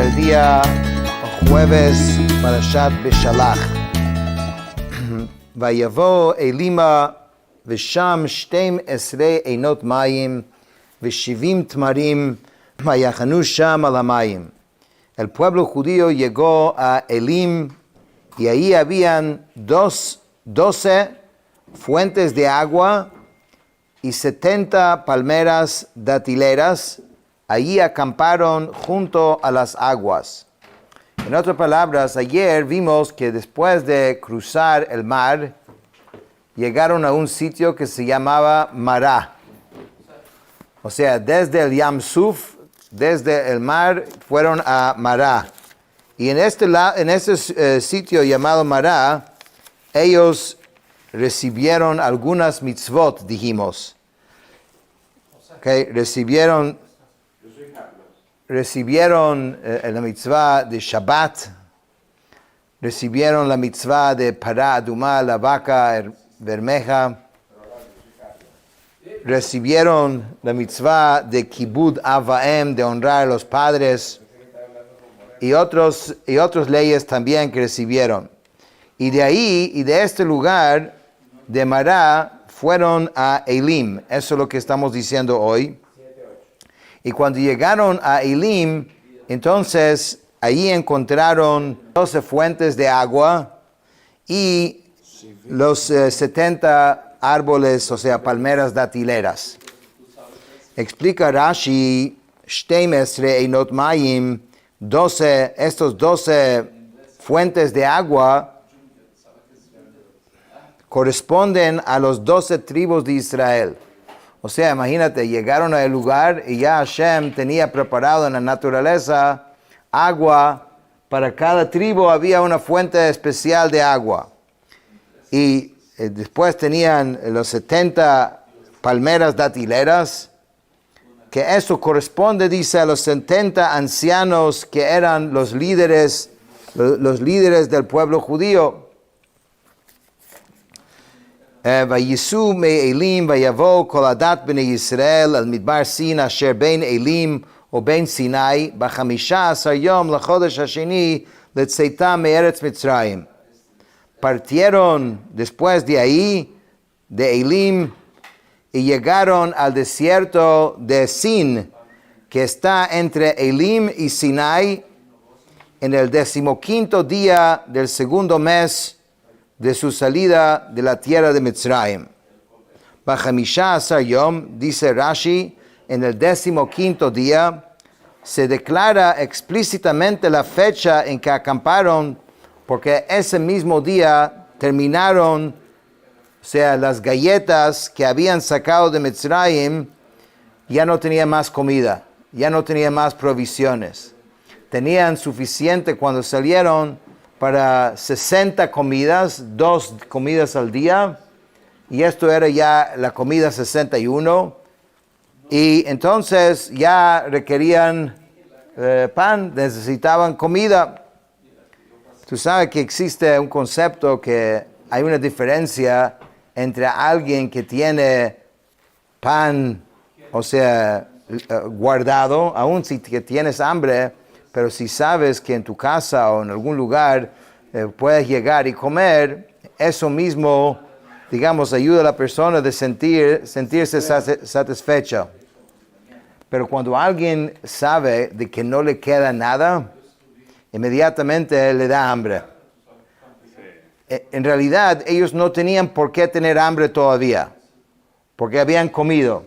el día jueves Parashat Beshalach. Vayavo Elima Vesham Shtem Esrei Einot Mayim Veshivim Tmarim Vayachanu Sham al Hamayim. El pueblo judío llegó a Elim y ahí habían 12 fuentes de agua y 70 palmeras datileras. Allí acamparon junto a las aguas. En otras palabras, ayer vimos que después de cruzar el mar, llegaron a un sitio que se llamaba Mará. O sea, desde el Yam Suf, desde el mar, fueron a Mará. Y en este sitio llamado Mará, ellos recibieron algunas mitzvot, dijimos. Okay, recibieron la mitzvah de Shabbat, recibieron la mitzvah de Pará Adumá, la vaca bermeja, recibieron la mitzvah de Kibud Avaem, de honrar a los padres, y otras leyes también que recibieron. Y de ahí, y de este lugar, de Mará, fueron a Elim. Eso es lo que estamos diciendo hoy. Y cuando llegaron a Elim, entonces allí encontraron 12 fuentes de agua y los 70 árboles, o sea, palmeras datileras. Explica Rashi, Shtem Esrei Einot Mayim, estos 12 fuentes de agua corresponden a los 12 tribus de Israel. O sea, imagínate, llegaron al lugar y ya Hashem tenía preparado en la naturaleza agua. Para cada tribu había una fuente especial de agua. Y después tenían los 70 palmeras datileras, que eso corresponde, dice, a los 70 ancianos que eran los líderes del pueblo judío. Vayisu me Elim vayavo kol adat bnei Yisrael al midbar Sin asher ben Elim o ben Sinai b'chamisha asar yom lachodesh hasheni letzeitam me'eretz Mitzrayim. Partieron después de ahí, de Elim, y llegaron al desierto de Sin, que está entre Elim y Sinai, en el 15º día del segundo mes de su salida de la tierra de Mitzrayim. B'chamisha asar yom, dice Rashi, en el 15º día, se declara explícitamente la fecha en que acamparon, porque ese mismo día terminaron, o sea, las galletas que habían sacado de Mitzrayim, ya no tenían más comida, ya no tenían más provisiones. Tenían suficiente cuando salieron para 60 comidas, 2 comidas al día, y esto era ya la comida 61, y entonces ya requerían pan, necesitaban comida. Tú sabes que existe un concepto que hay una diferencia entre alguien que tiene pan, o sea, guardado, aun si que tienes hambre, pero si sabes que en tu casa o en algún lugar puedes llegar y comer, eso mismo, digamos, ayuda a la persona de sentirse satisfecha. Pero cuando alguien sabe de que no le queda nada, inmediatamente le da hambre. En realidad, ellos no tenían por qué tener hambre todavía, porque habían comido.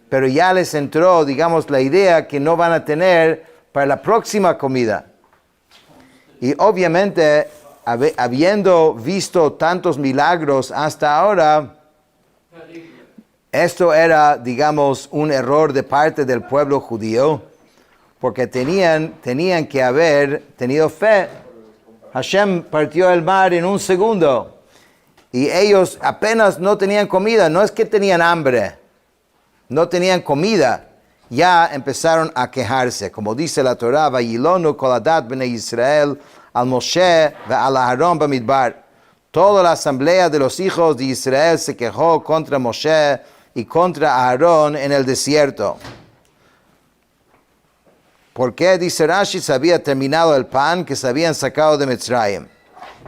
Pero ya les entró, digamos, la idea que no van a tener para la próxima comida. Y obviamente, habiendo visto tantos milagros hasta ahora, esto era, digamos, un error de parte del pueblo judío, porque tenían que haber tenido fe. Hashem partió el mar en un segundo, y ellos apenas no tenían comida. No es que tenían hambre, no tenían comida. Ya empezaron a quejarse, como dice la Torah, Vayilonu kol adat bnei Israel al Moshe ve'al Aharon bamidbar. Toda la asamblea de los hijos de Israel se quejó contra Moshe y contra Aarón en el desierto. ¿Por qué? Dice Rashi, se había terminado el pan que se habían sacado de Mitzrayim.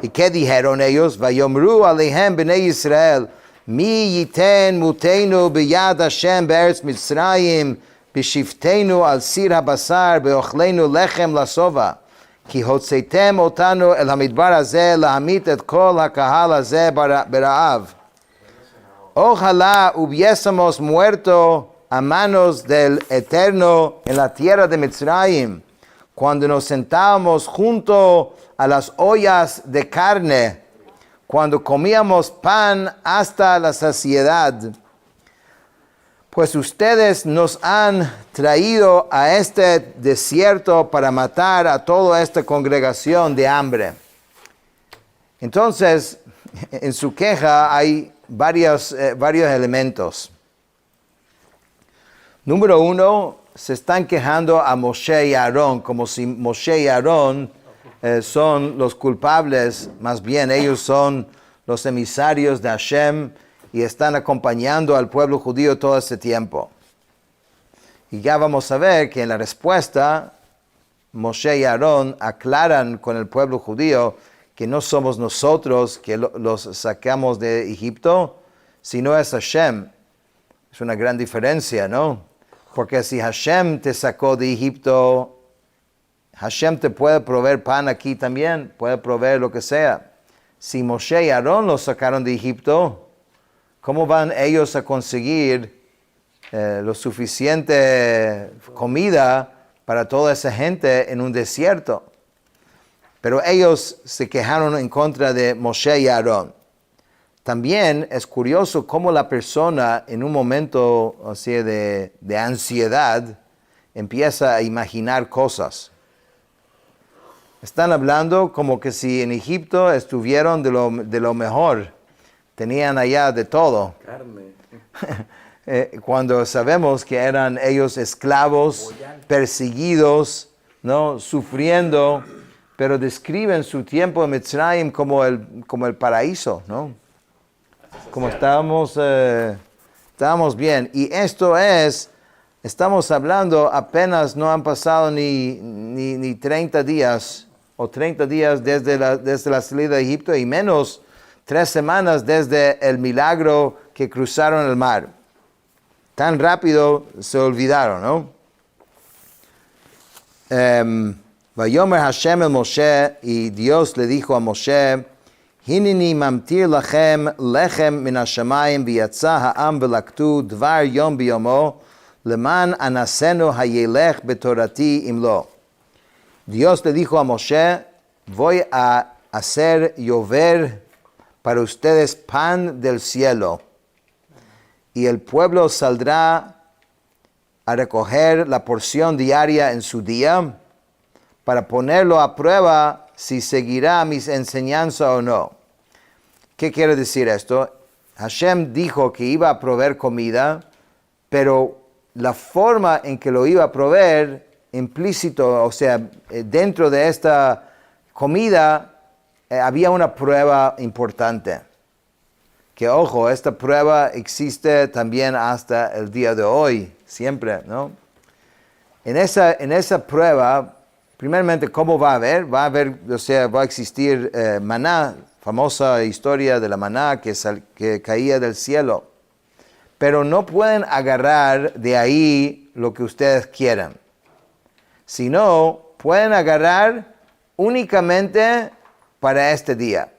¿Y qué dijeron ellos? Vayomru alehem bnei Israel, mi yiten muteinu biyad Hashem be'eretz Mitzrayim, b'shiftenu al sir habasar, be'ochlenu lechem lasova. כי הוצאתם אותנו אל המדבר הזה להמית את כל הקהל הזה ברעב. Ojalá hubiésemos muerto a manos del Eterno en la tierra de Mitzrayim, cuando nos sentábamos junto a las ollas de carne, cuando comíamos pan hasta la saciedad. Pues ustedes nos han traído a este desierto para matar a toda esta congregación de hambre. Entonces, en su queja hay varios elementos. Número uno, se están quejando a Moshe y Aarón, como si Moshe y Aarón son los culpables, más bien ellos son los emisarios de Hashem, y están acompañando al pueblo judío todo ese tiempo. Y ya vamos a ver que en la respuesta, Moshe y Aarón aclaran con el pueblo judío que no somos nosotros que los sacamos de Egipto, sino es Hashem. Es una gran diferencia, ¿no? Porque si Hashem te sacó de Egipto, Hashem te puede proveer pan aquí también, puede proveer lo que sea. Si Moshe y Aarón los sacaron de Egipto, ¿cómo van ellos a conseguir lo suficiente comida para toda esa gente en un desierto? Pero ellos se quejaron en contra de Moshe y Aarón. También es curioso cómo la persona en un momento así de ansiedad empieza a imaginar cosas. Están hablando como que si en Egipto estuvieron de lo mejor. Tenían allá de todo. Cuando sabemos que eran ellos esclavos, perseguidos, ¿no? Sufriendo, pero describen su tiempo en Mitzrayim como el paraíso, ¿no? Como estábamos bien. Y esto estamos hablando, apenas no han pasado ni 30 días, o 30 días desde la salida de Egipto, y menos 3 semanas desde el milagro que cruzaron el mar. Tan rápido se olvidaron, ¿no? Vayomer Hashem el Moshe, y Dios le dijo a Moshe, Hinini mamtir lachem lechem min hashamayim v'yatza ha'am v'laktu dvar yom biyomo leman anasenu hayelech betorati imlo. Dios le dijo a Moshe, voy a hacer llover para ustedes pan del cielo, y el pueblo saldrá a recoger la porción diaria en su día, para ponerlo a prueba si seguirá mis enseñanzas o no. ¿Qué quiere decir esto? Hashem dijo que iba a proveer comida, pero la forma en que lo iba a proveer, implícito, o sea, dentro de esta comida, había una prueba importante. Que ojo, esta prueba existe también hasta el día de hoy, siempre, ¿no? En esa prueba, primeramente, ¿cómo va a haber? Va a existir maná, famosa historia de la maná que caía del cielo. Pero no pueden agarrar de ahí lo que ustedes quieran. Sino, pueden agarrar únicamente para este día.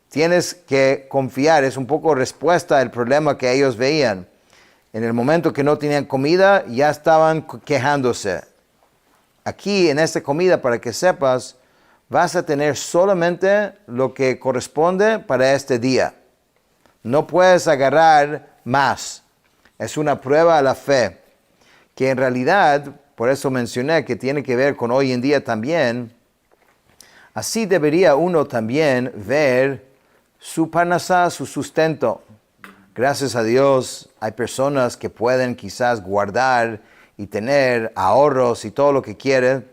Tienes que confiar, es un poco respuesta al problema que ellos veían. En el momento que no tenían comida, ya estaban quejándose. Aquí, en esta comida, para que sepas, vas a tener solamente lo que corresponde para este día. No puedes agarrar más. Es una prueba a la fe, que en realidad, por eso mencioné que tiene que ver con hoy en día también. Así debería uno también ver su parnasá, su sustento. Gracias a Dios hay personas que pueden quizás guardar y tener ahorros y todo lo que quieren,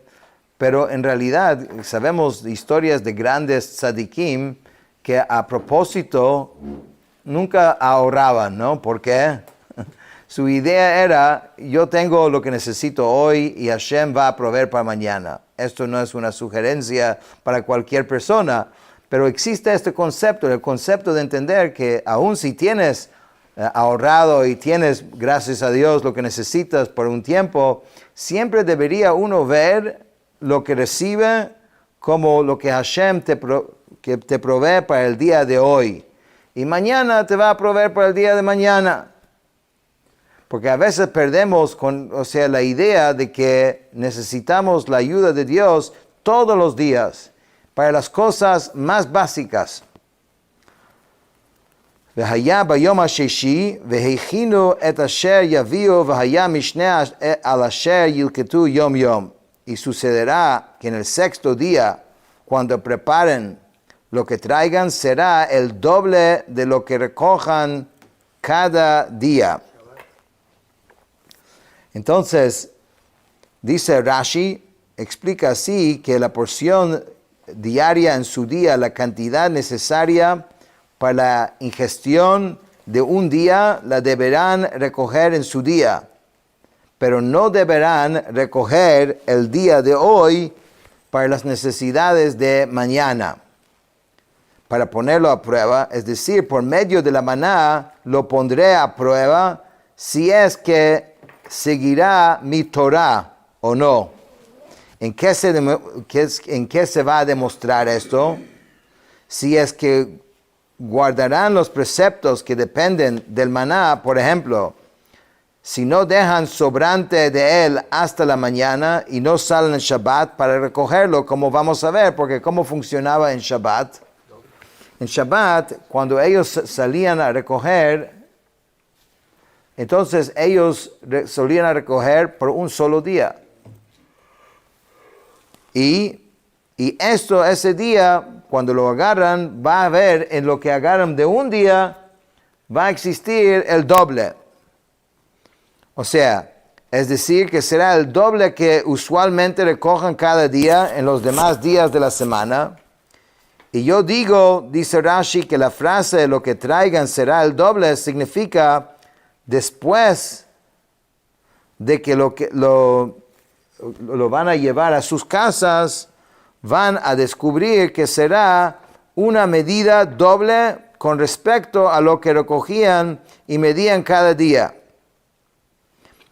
pero en realidad sabemos historias de grandes tzadikim que a propósito nunca ahorraban, ¿no? ¿Por qué? Su idea era, yo tengo lo que necesito hoy y Hashem va a proveer para mañana. Esto no es una sugerencia para cualquier persona, pero existe este concepto, el concepto de entender que aun si tienes ahorrado y tienes, gracias a Dios, lo que necesitas por un tiempo, siempre debería uno ver lo que recibe como lo que Hashem te provee para el día de hoy. Y mañana te va a proveer para el día de mañana. Porque a veces perdemos la idea de que necesitamos la ayuda de Dios todos los días para las cosas más básicas. והיה ביום השישי, והכינו את אשר יביאו, והיה משנה על אשר ילקטו יום יום. Y sucederá que en el sexto día, cuando preparen lo que traigan, será el doble de lo que recojan cada día. Entonces, dice Rashi, explica así que la porción diaria en su día, la cantidad necesaria para la ingestión de un día, la deberán recoger en su día, pero no deberán recoger el día de hoy para las necesidades de mañana. Para ponerlo a prueba, es decir, por medio de la maná, lo pondré a prueba si es que seguirá mi Torah o no. ¿En qué se va a demostrar esto? Si es que guardarán los preceptos que dependen del maná, por ejemplo, si no dejan sobrante de él hasta la mañana y no salen en Shabbat para recogerlo, como vamos a ver, porque cómo funcionaba en Shabbat. En Shabbat, cuando ellos salían a recoger, entonces ellos solían a recoger por un solo día. Y ese día, cuando lo agarran, va a haber en lo que agarran de un día, va a existir el doble. O sea, es decir, que será el doble que usualmente recojan cada día en los demás días de la semana. Y yo digo, dice Rashi, que la frase lo que traigan será el doble significa después de que lo van a llevar a sus casas, van a descubrir que será una medida doble con respecto a lo que recogían y medían cada día.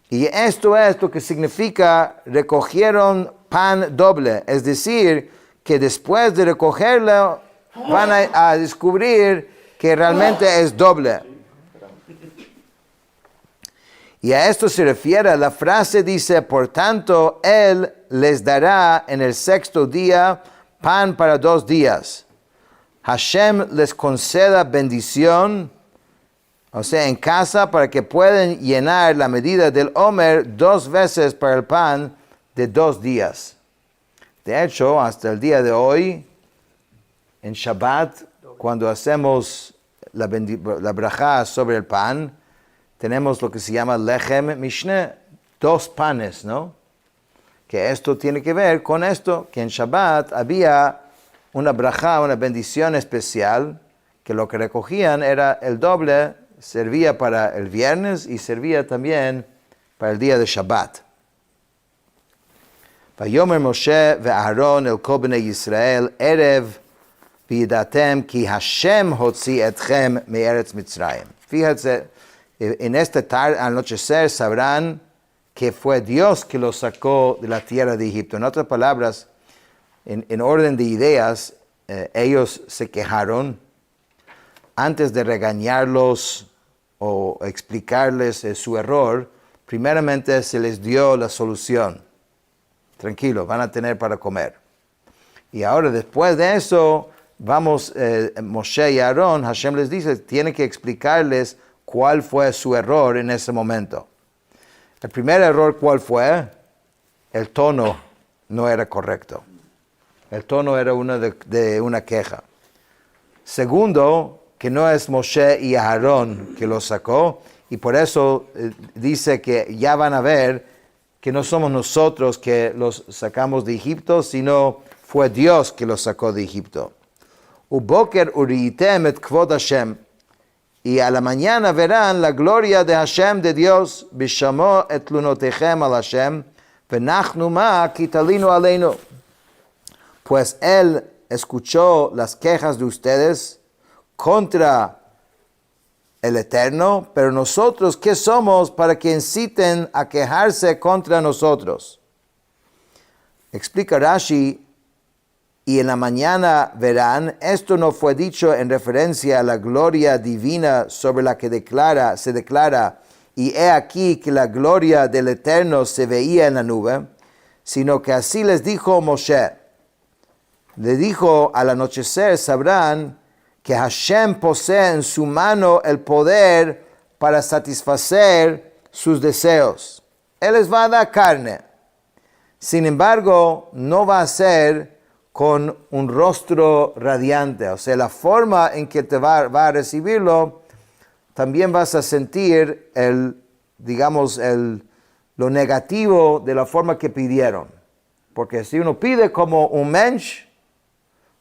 Y esto es lo que significa recogieron pan doble, es decir, que después de recogerlo van a descubrir que realmente es doble. Y a esto se refiere, la frase dice, por tanto, Él les dará en el sexto día pan para 2 días. Hashem les conceda bendición, o sea, en casa, para que puedan llenar la medida del Omer 2 veces para el pan de 2 días. De hecho, hasta el día de hoy, en Shabbat, cuando hacemos la brajá sobre el pan, tenemos lo que se llama lechem mishne, 2 panes, ¿no? Que esto tiene que ver con esto, que en Shabbat había una brajá, una bendición especial, que lo que recogían era el doble, servía para el viernes y servía también para el día de Shabbat. Vayomer Moshe ve'Aaron el kol bnei Yisrael erev v'yidatem ki Hashem hotzi etchem me'eretz Mitzrayim. Fíjense, en esta tarde, al anochecer, sabrán que fue Dios que los sacó de la tierra de Egipto. En otras palabras, en orden de ideas, ellos se quejaron. Antes de regañarlos o explicarles su error, primeramente se les dio la solución. Tranquilo, van a tener para comer. Y ahora, después de eso, Moshe y Aarón, Hashem les dice, tiene que explicarles cuál fue su error en ese momento. El primer error, ¿cuál fue? El tono no era correcto. El tono era de una queja. Segundo, que no es Moshe y Aarón que los sacó, y por eso dice que ya van a ver que no somos nosotros que los sacamos de Egipto, sino fue Dios que los sacó de Egipto. Uboker uriitem et kvod Hashem. y a la mañana verán la gloria de Hashem, de Dios, Bishamo et tlunotechem al Hashem, venachnu ma kitalinu aleinu. Pues él escuchó las quejas de ustedes contra el Eterno, pero nosotros, ¿qué somos para que inciten a quejarse contra nosotros? Explica Rashi, y en la mañana verán, esto no fue dicho en referencia a la gloria divina sobre la que se declara, y he aquí que la gloria del Eterno se veía en la nube, sino que así les dijo Moshe. Le dijo, al anochecer sabrán que Hashem posee en su mano el poder para satisfacer sus deseos. Él les va a dar carne. Sin embargo, no va a ser con un rostro radiante. O sea, la forma en que te va a recibirlo, también vas a sentir lo negativo de la forma que pidieron. Porque si uno pide como un mensch,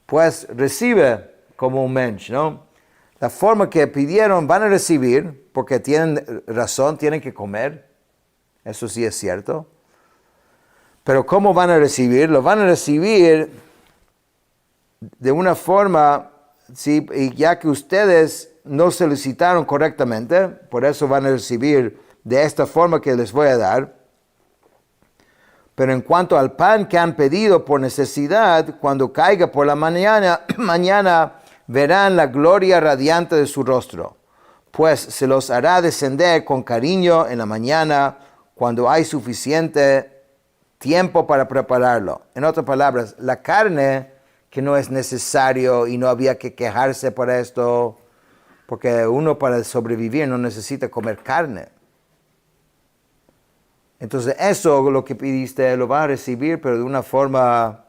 pues recibe como un mensch, ¿no? La forma que pidieron van a recibir, porque tienen razón, tienen que comer. Eso sí es cierto. Pero ¿cómo van a recibir? Lo van a recibir de una forma, ¿sí? Y ya que ustedes no solicitaron correctamente, por eso van a recibir de esta forma que les voy a dar. Pero en cuanto al pan que han pedido por necesidad, cuando caiga por la mañana verán la gloria radiante de su rostro, pues se los hará descender con cariño en la mañana, cuando hay suficiente tiempo para prepararlo. En otras palabras, la carne, que no es necesario y no había que quejarse por esto, porque uno para sobrevivir no necesita comer carne. Entonces eso, lo que pidiste, lo va a recibir, pero de una forma,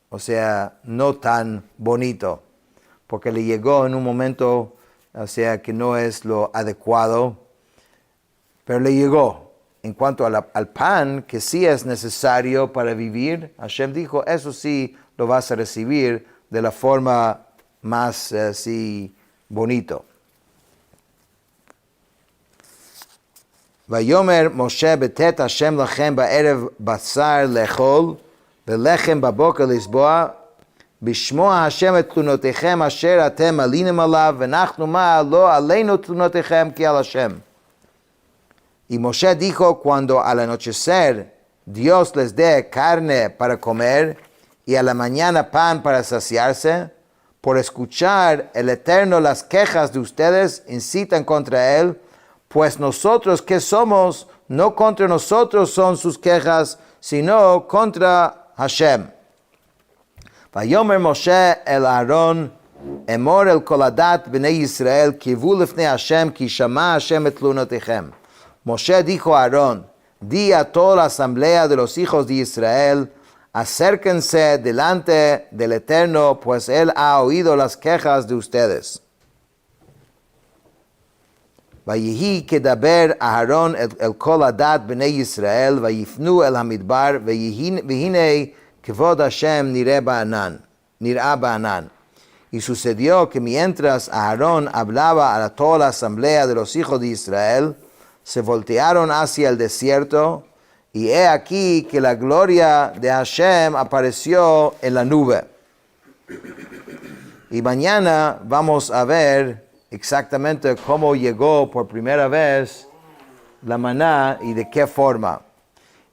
o sea, no tan bonito, porque le llegó en un momento, o sea, que no es lo adecuado, pero le llegó. En cuanto al pan, que sí es necesario para vivir, Hashem dijo, eso sí lo vas a recibir de la forma más bonito. Vayomer Moshe betet Hashem lachem ba'erev basar lechol velechem baboker lisboa bishmoa Hashem et tlunotechem asher atem alinim alav venachnu ma lo aleinu tlunotechem ki al Hashem. Y Moshe dijo, cuando al anochecer Dios les dé carne para comer y a la mañana pan para saciarse, por escuchar el Eterno las quejas de ustedes incitan contra él, pues nosotros que somos, no contra nosotros son sus quejas, sino contra Hashem. Vayomer Moshe el Aarón, emor el koladat bnei Yisrael, kivu lifnei Hashem, ki shama Hashem et tlunotechem. Moshe dijo a Aarón, di a toda la asamblea de los hijos de Israel, acérquense delante del Eterno, pues él ha oído las quejas de ustedes. Vayihi kedaber Aharon el kol adat bnei Yisrael, vayifnu el hamidbar, vehine kevod Hashem nir'a ba'anan. Y sucedió que mientras Aarón hablaba a toda la asamblea de los hijos de Israel, se voltearon hacia el desierto, y he aquí que la gloria de Hashem apareció en la nube. Y mañana vamos a ver exactamente cómo llegó por primera vez la maná y de qué forma.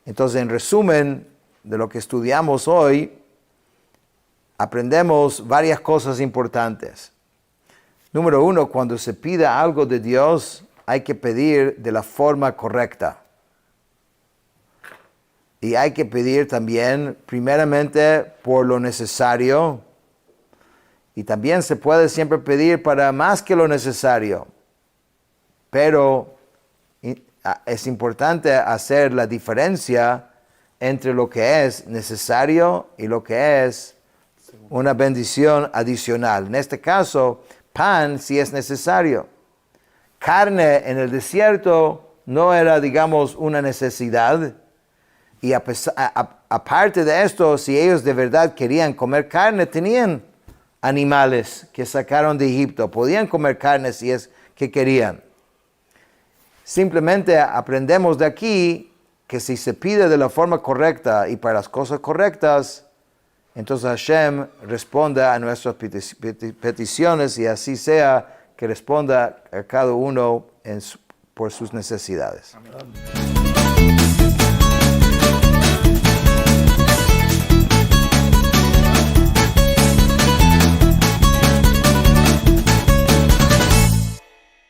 Entonces, en resumen de lo que estudiamos hoy, aprendemos varias cosas importantes. Número uno, cuando se pida algo de Dios, hay que pedir de la forma correcta. Y hay que pedir también, primeramente, por lo necesario. Y también se puede siempre pedir para más que lo necesario. Pero es importante hacer la diferencia entre lo que es necesario y lo que es una bendición adicional. En este caso, pan sí es necesario. Carne en el desierto no era, digamos, una necesidad. Y aparte de esto, si ellos de verdad querían comer carne, tenían animales que sacaron de Egipto. Podían comer carne si que querían. Simplemente aprendemos de aquí que si se pide de la forma correcta y para las cosas correctas, entonces Hashem responde a nuestras peticiones y así sea que responda a cada uno por sus necesidades. Amén.